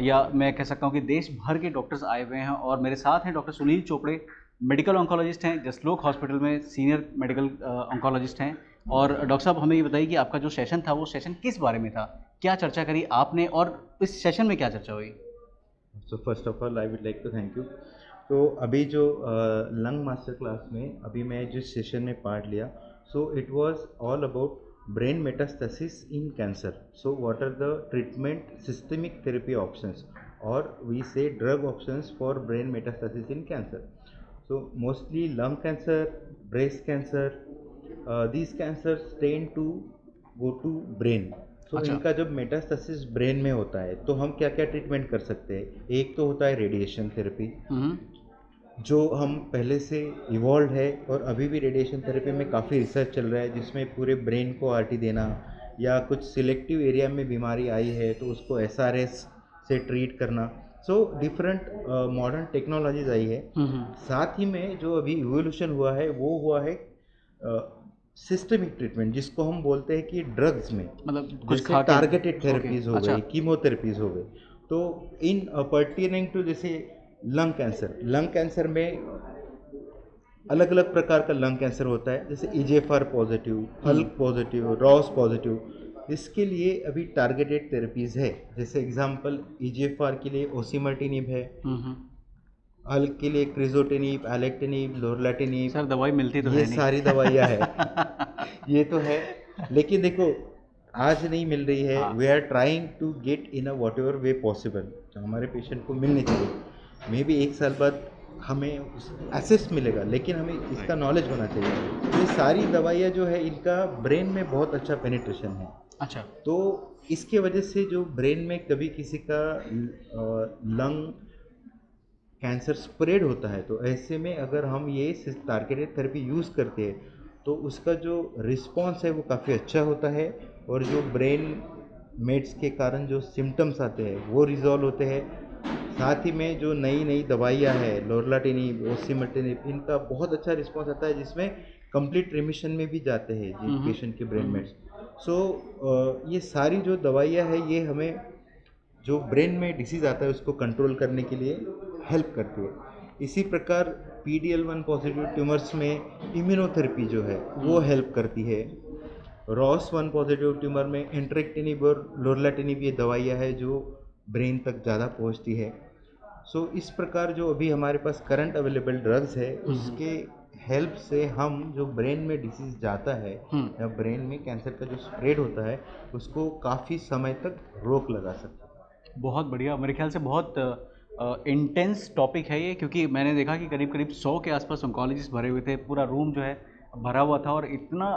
या मैं कह सकता हूँ कि देश भर के डॉक्टर्स आए हुए हैं और मेरे साथ हैं doctor Sunil Chopde, medical oncologist हैं, जसलोक हॉस्पिटल में सीनियर मेडिकल ऑन्कोलॉजिस्ट हैं। और डॉक्टर साहब हमें ये बताइए कि आपका जो सेशन था वो सेशन किस बारे में था, क्या चर्चा करी आपने और इस सेशन में क्या चर्चा हुई? So first of all I would like to thank you. तो अभी जो लंग मास्टर क्लास में अभी मैं जिस सेशन में पार्ट लिया, so it was all about brain metastasis in cancer. So what are the treatment systemic therapy options और we say drug options for brain metastasis in cancer. So mostly lung cancer, breast cancer, these cancers tend to go to brain. So अच्छा। इनका जब metastasis brain में होता है तो हम क्या क्या ट्रीटमेंट कर सकते हैं। एक तो होता है रेडिएशन थेरेपी, हम्म। जो हम पहले से इवॉल्व है और अभी भी रेडिएशन थेरेपी में काफ़ी रिसर्च चल रहा है, जिसमें पूरे ब्रेन को आरटी देना या कुछ सिलेक्टिव एरिया में बीमारी आई है तो उसको एसआरएस से ट्रीट करना। सो डिफरेंट मॉडर्न टेक्नोलॉजीज आई है। साथ ही में जो अभी इवोल्यूशन हुआ है वो हुआ है सिस्टमिक ट्रीटमेंट, जिसको हम बोलते हैं कि ड्रग्स में, मतलब कुछ जैसे खा के। Targeted okay. थेरेपीज हो अच्छा। गई, कीमोथेरेपीज हो गई। तो इन पर्टिनिंग टू जैसे लंग कैंसर में अलग अलग प्रकार का लंग कैंसर होता है, जैसे EGFR positive, ALK positive, ROS positive. इसके लिए अभी टारगेटेड थेरेपीज है। जैसे एग्जांपल ईजेफआर के लिए ओसिमर्टिनिब है, हम्म। हल्क के लिए क्रिजोटेनिब, एलेक्टेनिब, लोरलाटेनिब। सर दवाई मिलती तो ये है नहीं। सारी दवाइयाँ है। ये तो है, लेकिन देखो आज नहीं मिल रही है। हाँ। We are trying to get in a whatever way possible, जो हमारे पेशेंट को मिलनी चाहिए। मे बी एक साल बाद हमें एसेस मिलेगा, लेकिन हमें इसका नॉलेज होना चाहिए। तो ये सारी दवाइयाँ जो है इनका ब्रेन में बहुत अच्छा पेनिट्रेशन है। अच्छा। तो इसके वजह से जो ब्रेन में कभी किसी का लंग कैंसर स्प्रेड होता है, तो ऐसे में अगर हम ये टारगेटेड थेरेपी यूज़ करते हैं तो उसका जो रिस्पॉन्स है वो काफ़ी अच्छा होता है, और जो ब्रेन मेट्स के कारण जो सिम्टम्स आते हैं वो रिजॉल्व होते हैं। साथ ही में जो नई नई दवाइयाँ हैं, लोरलाटिनिब, ओसिमर्टिनिब, इनका बहुत अच्छा रिस्पॉन्स आता है, जिसमें कंप्लीट रिमिशन में भी जाते हैं जी पेशेंट के ब्रेन मेट्स। सो ये सारी जो दवाइयाँ हैं ये हमें जो ब्रेन में डिसीज़ आता है उसको कंट्रोल करने के लिए हेल्प करती है। इसी प्रकार PD-L1 पॉजिटिव ट्यूमर्स में इम्यूनोथेरेपी जो है वो हेल्प करती है। ROS1 पॉजिटिव ट्यूमर में एंट्रेक्टिनिब और लोरलाटिनिब ये दवाइयाँ है जो ब्रेन तक ज़्यादा पहुँचती है। सो इस प्रकार जो अभी हमारे पास करंट अवेलेबल ड्रग्स है उसके हेल्प से हम जो ब्रेन में डिसीज़ जाता है या ब्रेन में कैंसर का जो स्प्रेड होता है उसको काफ़ी समय तक रोक लगा सकते हैं। बहुत बढ़िया। मेरे ख्याल से बहुत इंटेंस टॉपिक है ये, क्योंकि मैंने देखा कि करीब करीब 100 के आसपास ऑन्कोलॉजिस्ट भरे हुए थे, पूरा रूम जो है भरा हुआ था और इतना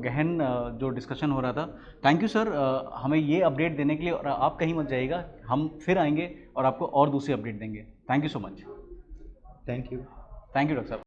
गहन जो डिस्कशन हो रहा था। थैंक यू सर हमें ये अपडेट देने के लिए। और आप कहीं मत जाइएगा, हम फिर आएंगे और आपको और दूसरी अपडेट देंगे। Thank you so much. Thank you. Thank you doctor साहब।